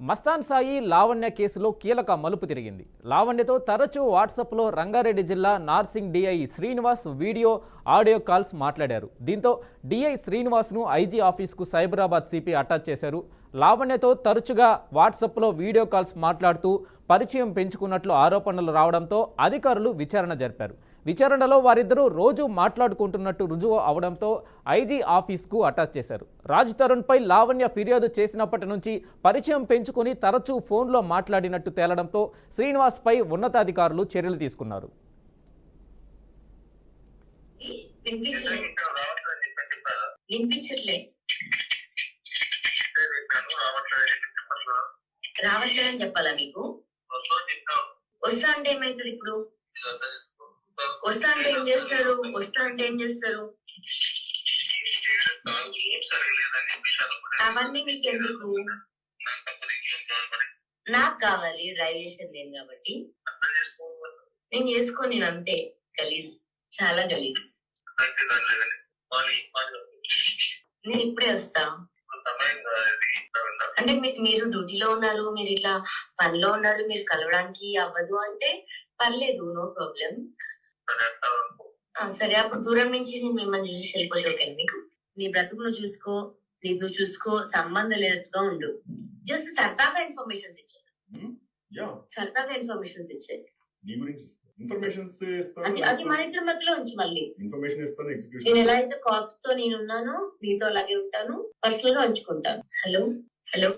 మస్తాన్ సాయి లావణ్య కేసులో కీలక మలుపు తిరిగింది. లావణ్యతో తరచూ వాట్సాప్లో రంగారెడ్డి జిల్లా Narsingi DI Srinivas video audio calls మాట్లాడారు. దీంతో డిఐ శ్రీనివాస్ను ఐజీ ఆఫీస్కు సైబరాబాద్ సిపి అటాచ్ చేశారు. లావణ్యతో తరచుగా వాట్సాప్లో వీడియో కాల్స్ మాట్లాడుతూ పరిచయం పెంచుకున్నట్లు ఆరోపణలు రావడంతో అధికారులు విచారణ జరిపారు. విచారణలో వారిద్దరూ రోజు మాట్లాడుకుంటున్నట్టు రుజువు అవడంతో ఐజీ ఆఫీస్కు అటాచ్ చేశారు. రాజ్ తరుణ్పై లావణ్య ఫిర్యాదు చేసినప్పటి నుంచి పరిచయం పెంచుకొని తరచూ ఫోన్లో మాట్లాడినట్టు తేలడంతో శ్రీనివాస్పై ఉన్నతాధికారులు చర్యలు తీసుకున్నారు. రావట్లేదని చెప్పాలా మీకు? వస్తా అంటే ఏమైతుంది? ఇప్పుడు వస్తా అంటే ఏం చేస్తారు? అవన్నీ మీకు ఎందుకు? నాకు కావాలి డ్రైవేషన్ లేదు కాబట్టి నేను చేసుకోని, నేను అంతే. గలీజ్, చాలా గలీజ్. నేను ఇప్పుడే వస్తా. అంటే మీరు డ్యూటీలో ఉన్నారు, మీరు ఇట్లా పనిలో ఉన్నారు, మీరు కలవడానికి అవ్వదు అంటే పర్లేదు, నో ప్రాబ్లం. సరే, అప్పుడు దూరం నుంచి నేను మిమ్మల్ని చూసి వెళ్ళిపోతే ఓకే మీకు? నీ బ్రతుకును చూసుకో, నువ్వు చూసుకో, సంబంధం లేనట్టుగా ఉండు. జస్ట్ సరదాగా ఇన్ఫర్మేషన్స్ ఇచ్చాను. సరదాగా ఇన్ఫర్మేషన్స్ ఇచ్చాను. అది మన ఇద్దరి మధ్యలో ఉంచి మళ్ళీ నేను ఎలా అయితే కార్ప్స్ తో నేను ఉన్నానో నీతో అలాగే ఉంటాను, పర్సనల్ గా ఉంచుకుంటాను. హలో.